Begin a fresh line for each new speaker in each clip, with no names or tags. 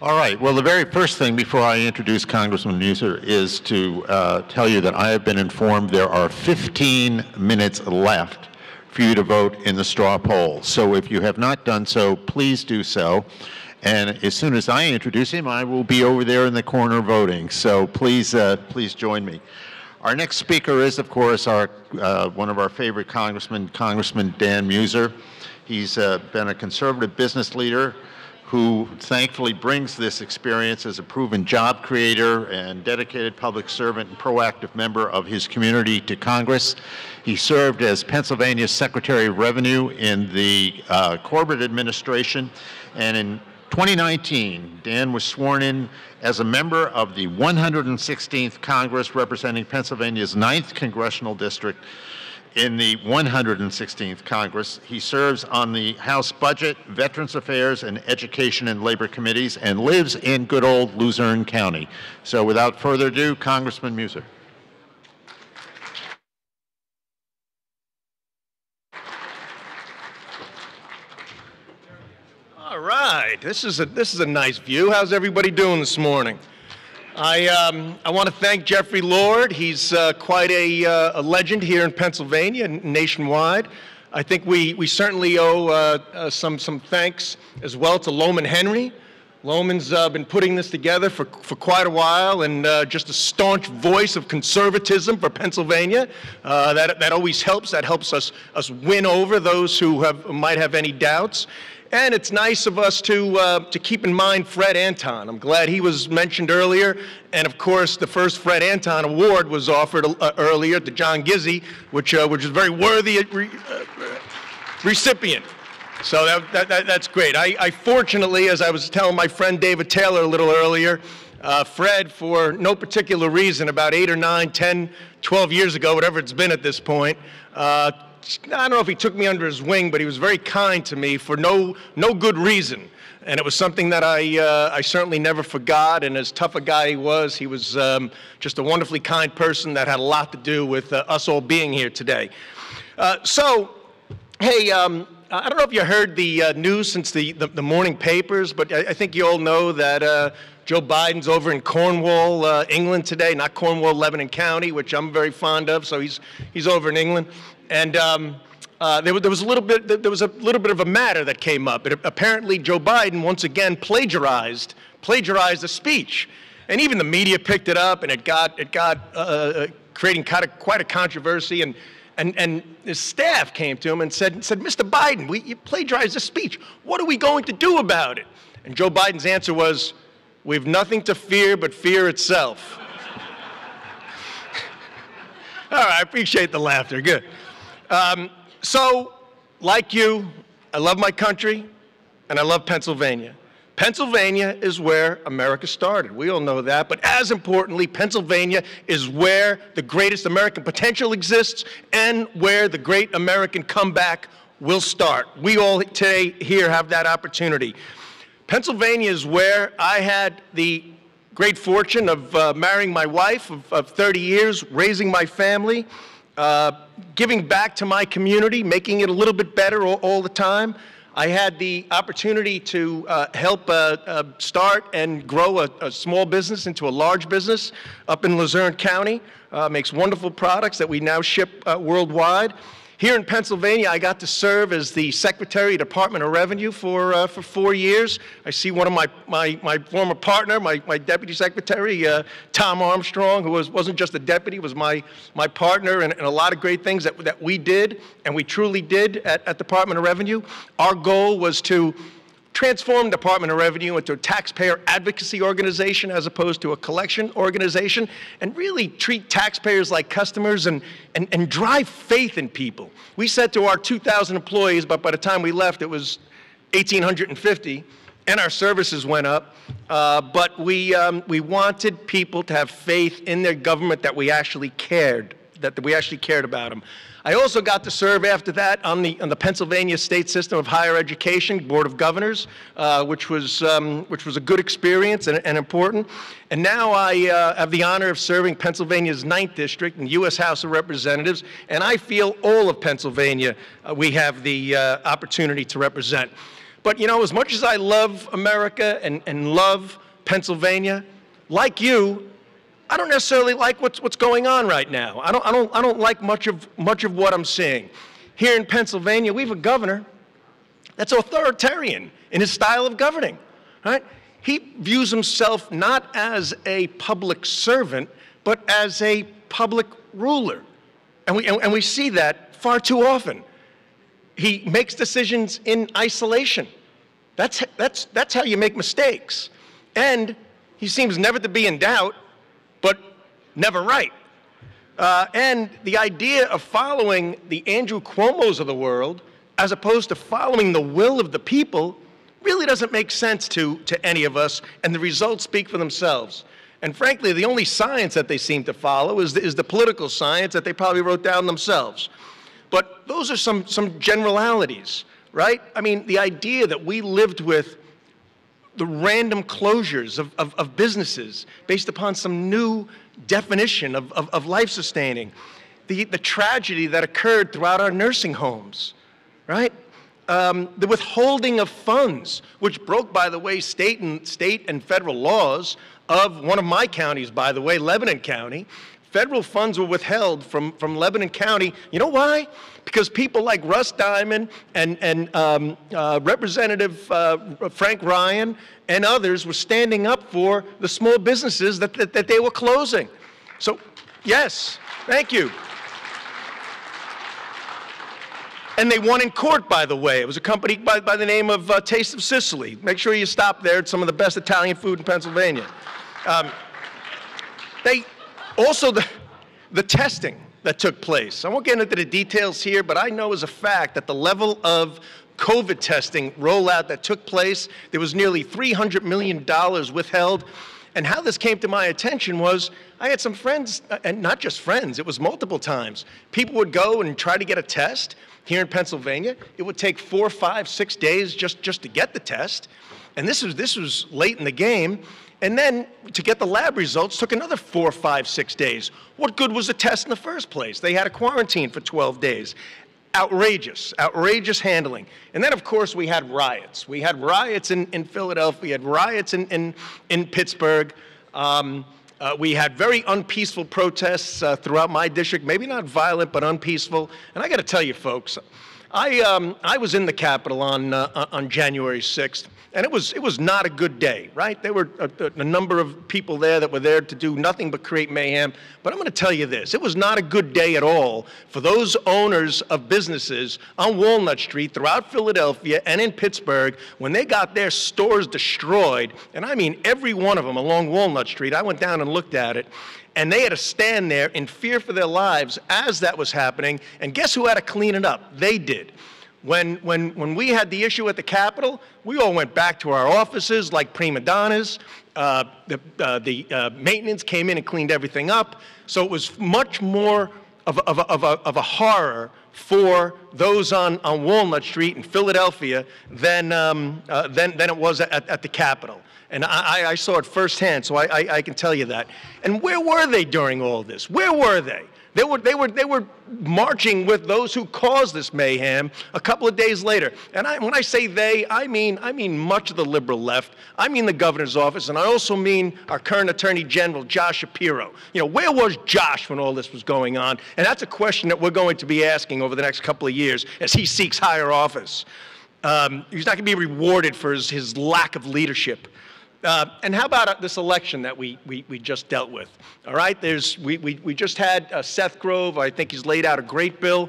All right. Well, the very first thing before I introduce Congressman Meuser is to tell you that I have been informed there are 15 minutes left for you to vote in the straw poll. So if you have not done so, please do so. And as soon as I introduce him, I will be over there in the corner voting. So please, please join me. Our next speaker is, of course, our one of our favorite congressmen, Congressman Dan Meuser. He's been a conservative business leader who thankfully brings this experience as a proven job creator and dedicated public servant and proactive member of his community to Congress. He served as Pennsylvania's Secretary of Revenue in the Corbett administration, and in 2019, Dan was sworn in as a member of the 116th Congress representing Pennsylvania's 9th Congressional District. In the 116th Congress, he serves on the House Budget, Veterans Affairs, and Education and Labor Committees and lives in good old Luzerne County. So without further ado, Congressman Meuser.
All right, this is a nice view. How's everybody doing this morning? I want to thank Jeffrey Lord. He's quite a legend here in Pennsylvania and nationwide. I think we certainly owe some thanks as well to Loman Henry. Loman's been putting this together for quite a while, and just a staunch voice of conservatism for Pennsylvania. That always helps. That helps us win over those who might have any doubts. And it's nice of us to keep in mind Fred Anton. I'm glad he was mentioned earlier. And of course, the first Fred Anton Award was offered earlier to John Gizzi, which is a very worthy recipient. So that's great. I fortunately, as I was telling my friend David Taylor a little earlier, Fred, for no particular reason, about 8 or 9, 10, 12 years ago, whatever it's been at this point, I don't know if he took me under his wing, but he was very kind to me for no good reason. And it was something that I certainly never forgot. And as tough a guy he was just a wonderfully kind person that had a lot to do with us all being here today. So, hey, I don't know if you heard the news since the morning papers, but I think you all know that Joe Biden's over in Cornwall, England today, not Cornwall, Lebanon County, which I'm very fond of. So he's over in England. And there was a little bit of a matter that came up. Apparently, Joe Biden once again plagiarized a speech, and even the media picked it up, and it got creating quite a controversy. And his staff came to him and said, "Mr. Biden, you plagiarized a speech. What are we going to do about it?" And Joe Biden's answer was, "We've nothing to fear but fear itself." All right, I appreciate the laughter. Good. So, like you, I love my country, and I love Pennsylvania. Pennsylvania is where America started. We all know that. But as importantly, Pennsylvania is where the greatest American potential exists and where the great American comeback will start. We all today here have that opportunity. Pennsylvania is where I had the great fortune of marrying my wife of 30 years, raising my family, giving back to my community, making it a little bit better all the time. I had the opportunity to help start and grow a small business into a large business up in Luzerne County. Makes wonderful products that we now ship worldwide. Here in Pennsylvania, I got to serve as the Secretary of Department of Revenue for 4 years. I see one of my former partner, my Deputy Secretary, Tom Armstrong, who wasn't just a deputy, was my partner in a lot of great things that we did, and we truly did at Department of Revenue. Our goal was to transform Department of Revenue into a taxpayer advocacy organization as opposed to a collection organization, and really treat taxpayers like customers and drive faith in people. We said to our 2,000 employees, but by the time we left, it was 1,850, and our services went up. But we wanted people to have faith in their government, that we actually cared about them. I also got to serve after that on the Pennsylvania State System of Higher Education Board of Governors, which was a good experience and important. And now I have the honor of serving Pennsylvania's 9th District in the U.S. House of Representatives, and I feel all of Pennsylvania we have the opportunity to represent. But, you know, as much as I love America and love Pennsylvania, like you, I don't necessarily like what's going on right now. I don't like much of what I'm seeing. Here in Pennsylvania, we have a governor that's authoritarian in his style of governing, right? He views himself not as a public servant, but as a public ruler. And we see that far too often. He makes decisions in isolation. That's how you make mistakes. And he seems never to be in doubt, but never right. And the idea of following the Andrew Cuomos of the world, as opposed to following the will of the people, really doesn't make sense to any of us, and the results speak for themselves. And frankly, the only science that they seem to follow is the political science that they probably wrote down themselves. But those are some generalities, right? I mean, the idea that we lived with the random closures of businesses based upon some new definition of life-sustaining, the tragedy that occurred throughout our nursing homes, right? The withholding of funds, which broke, by the way, state and federal laws of one of my counties, by the way, Lebanon County. Federal funds were withheld from Lebanon County. You know why? Because people like Russ Diamond and Representative Frank Ryan and others were standing up for the small businesses that they were closing. So, yes, thank you. And they won in court, by the way. It was a company by the name of Taste of Sicily. Make sure you stop there. It's some of the best Italian food in Pennsylvania. Also, the testing that took place. I won't get into the details here, but I know as a fact that the level of COVID testing rollout that took place, there was nearly $300 million withheld. And how this came to my attention was I had some friends, and not just friends, it was multiple times. People would go and try to get a test here in Pennsylvania. It would take 4, 5, 6 days just to get the test. And this was late in the game. And then to get the lab results took another 4, 5, 6 days. What good was the test in the first place? They had to quarantine for 12 days. Outrageous handling. And then, of course, we had riots. We had riots in Philadelphia, we had riots in Pittsburgh. We had very unpeaceful protests throughout my district, maybe not violent, but unpeaceful. And I got to tell you, folks, I was in the Capitol on January 6th, and it was not a good day, right? There were a number of people there that were there to do nothing but create mayhem. But I'm going to tell you this, it was not a good day at all for those owners of businesses on Walnut Street throughout Philadelphia and in Pittsburgh when they got their stores destroyed, and I mean every one of them along Walnut Street. I went down and looked at it. And they had to stand there in fear for their lives as that was happening. And guess who had to clean it up? They did. When we had the issue at the Capitol, we all went back to our offices like prima donnas. The maintenance came in and cleaned everything up. So it was much more of a horror for those on Walnut Street in Philadelphia than it was at the Capitol. And I saw it firsthand, so I can tell you that. And where were they during all this? Where were they? They were marching with those who caused this mayhem a couple of days later. And when I say they, I mean much of the liberal left. I mean the governor's office, and I also mean our current Attorney General, Josh Shapiro. You know, where was Josh when all this was going on? And that's a question that we're going to be asking over the next couple of years as he seeks higher office. He's not going to be rewarded for his lack of leadership. And how about this election that we just dealt with? All right, we just had Seth Grove. I think he's laid out a great bill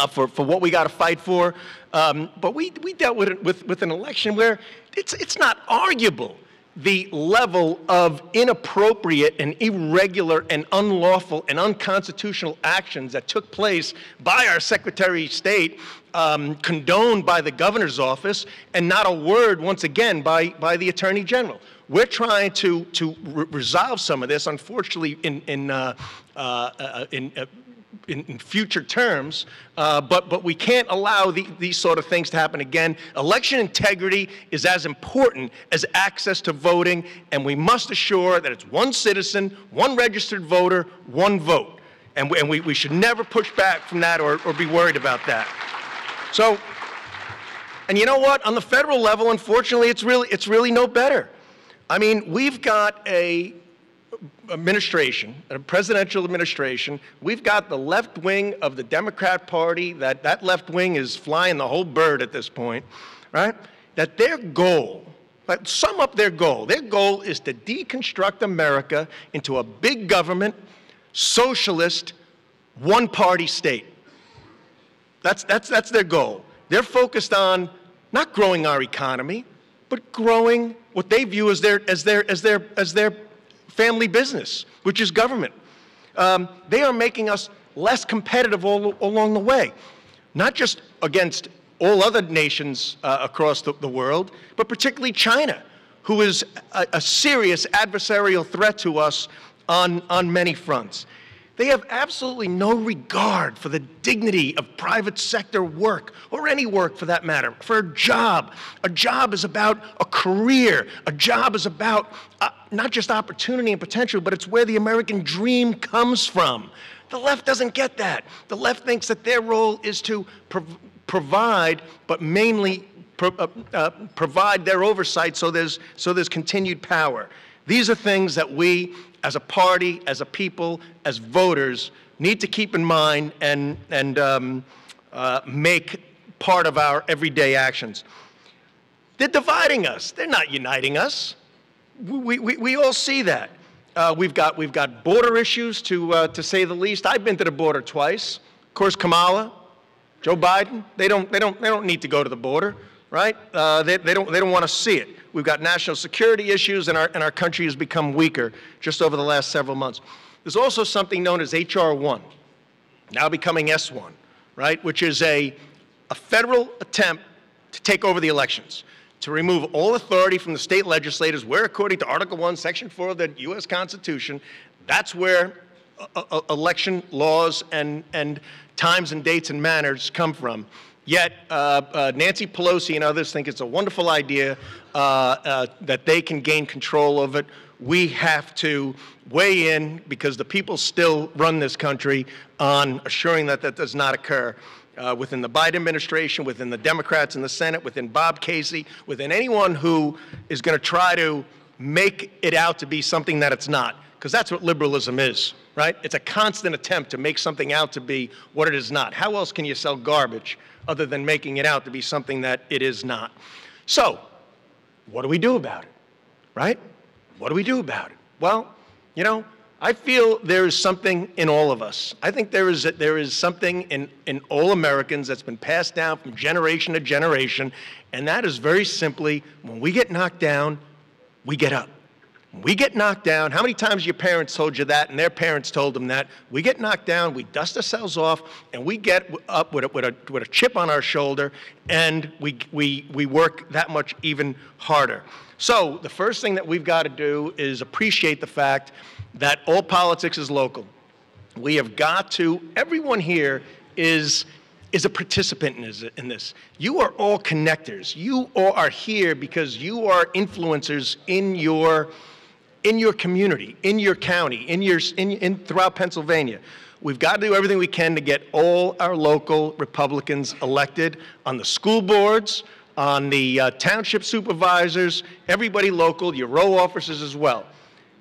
for what we got to fight for. But we dealt with an election where it's not arguable the level of inappropriate and irregular and unlawful and unconstitutional actions that took place by our Secretary of State, condoned by the governor's office, and not a word, once again, by the Attorney General. We're trying to resolve some of this, unfortunately, in future terms, but we can't allow these sort of things to happen again. Election integrity is as important as access to voting, and we must assure that it's one citizen, one registered voter, one vote. And we should never push back from that or be worried about that. So And you know what? On the federal level, unfortunately, it's really no better. I mean, we've got a presidential administration. We've got the left wing of the Democrat Party. That left wing is flying the whole bird at this point, right? That their goal, sum up their goal. Their goal is to deconstruct America into a big government, socialist, one-party state. That's their goal. They're focused on not growing our economy, but growing what they view as their family business, which is government. They are making us less competitive all along the way, not just against all other nations across the world, but particularly China, who is a serious adversarial threat to us on many fronts. They have absolutely no regard for the dignity of private sector work, or any work for that matter, for a job. A job is about a career. A job is about not just opportunity and potential, but it's where the American dream comes from. The left doesn't get that. The left thinks that their role is to provide, but mainly provide their oversight so there's continued power. These are things that we, as a party, as a people, as voters, need to keep in mind and make part of our everyday actions. They're dividing us. They're not uniting us. We all see that. We've got border issues, to say the least. I've been to the border twice. Of course, Kamala, Joe Biden, they don't need to go to the border, right? They don't want to see it. We've got national security issues, and our country has become weaker just over the last several months. There's also something known as H.R. 1, now becoming S1, right, which is a federal attempt to take over the elections, to remove all authority from the state legislators, where, according to Article 1, Section 4 of the U.S. Constitution, that's where election laws and times and dates and manners come from. Yet Nancy Pelosi and others think it's a wonderful idea that they can gain control of it. We have to weigh in, because the people still run this country, on assuring that that does not occur. Within the Biden administration, within the Democrats in the Senate, within Bob Casey, within anyone who is going to try to make it out to be something that it's not. Because that's what liberalism is, right? It's a constant attempt to make something out to be what it is not. How else can you sell garbage other than making it out to be something that it is not? So, what do we do about it, right? What do we do about it? Well, you know, I feel there is something in all of us. I think there is something in all Americans that's been passed down from generation to generation, and that is very simply, when we get knocked down, we get up. When we get knocked down, how many times your parents told you that, and their parents told them that? We get knocked down, we dust ourselves off, and we get up with a chip on our shoulder, and we work that much even harder. So the first thing that we've got to do is appreciate the fact that all politics is local. We have got to, everyone here is a participant in this. You are all connectors. You all are here because you are influencers in your community, in your county, throughout Pennsylvania. We've got to do everything we can to get all our local Republicans elected on the school boards, on the township supervisors, everybody local, your row officers as well.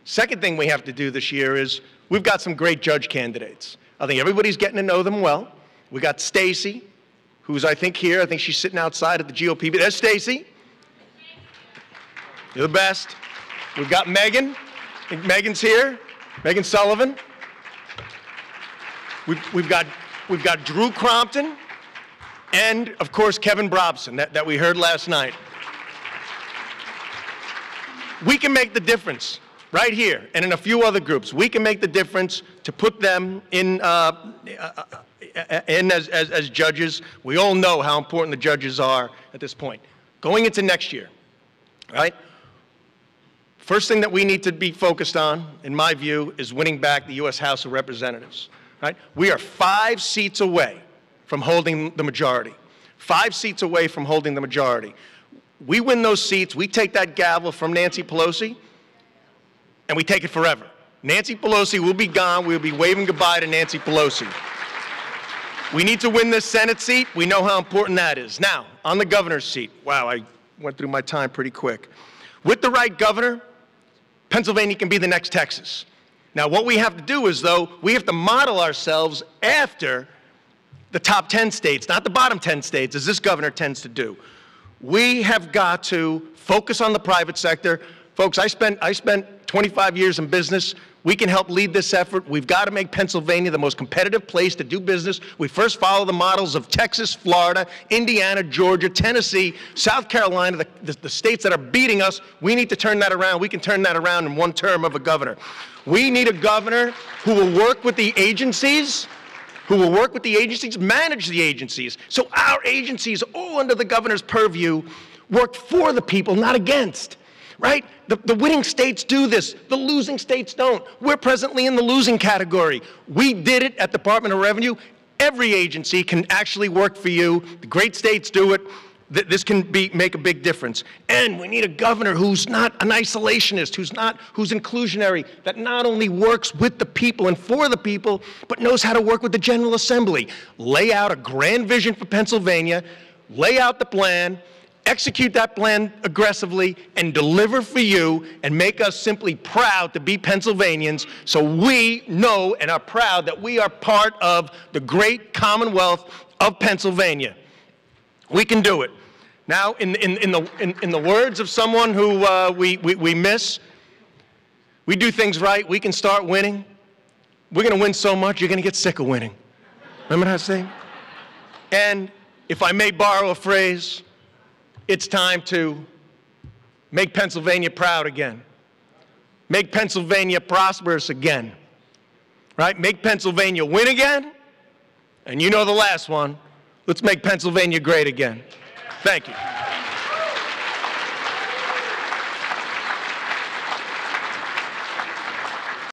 Second thing we have to do this year is we've got some great judge candidates. I think everybody's getting to know them well. We got Stacy, who's I think here. I think she's sitting outside at the GOP. There's Stacy. You're the best. We've got Megan. I think Megan's here. Megan Sullivan. We've got Drew Crompton, and of course Kevin Brobson that we heard last night. We can make the difference right here and in a few other groups. We can make the difference to put them in as judges. We all know how important the judges are at this point. Going into next year, right? First thing that we need to be focused on, in my view, is winning back the U.S. House of Representatives, right? We are 5 seats away from holding the majority. 5 seats away from holding the majority. We win those seats, we take that gavel from Nancy Pelosi, and we take it forever. Nancy Pelosi will be gone. We'll be waving goodbye to Nancy Pelosi. We need to win this Senate seat. We know how important that is. Now, on the governor's seat. Wow, I went through my time pretty quick. With the right governor, Pennsylvania can be the next Texas. Now, what we have to do is, though, we have to model ourselves after the top 10 states, not the bottom 10 states, as this governor tends to do. We have got to focus on the private sector. Folks, I spent 25 years in business. We can help lead this effort. We've got to make Pennsylvania the most competitive place to do business. We first follow the models of Texas, Florida, Indiana, Georgia, Tennessee, South Carolina, the states that are beating us. We need to turn that around. We can turn that around in one term of a governor. We need a governor who will work with the agencies, manage the agencies. So our agencies, all under the governor's purview, work for the people, not against. Right? The winning states do this. The losing states don't. We're presently in the losing category. We did it at the Department of Revenue. Every agency can actually work for you. The great states do it. This can make a big difference. And we need a governor who's not an isolationist, who's inclusionary, that not only works with the people and for the people, but knows how to work with the General Assembly. Lay out a grand vision for Pennsylvania, lay out the plan, execute that plan aggressively, and deliver for you, and make us simply proud to be Pennsylvanians, so we know and are proud that we are part of the great Commonwealth of Pennsylvania. We can do it. Now, in the words of someone who we miss, we do things right, we can start winning. We're going to win so much, you're going to get sick of winning. Remember that saying? And if I may borrow a phrase, it's time to make Pennsylvania proud again. Make Pennsylvania prosperous again. Right? Make Pennsylvania win again. And you know the last one. Let's make Pennsylvania great again. Thank you.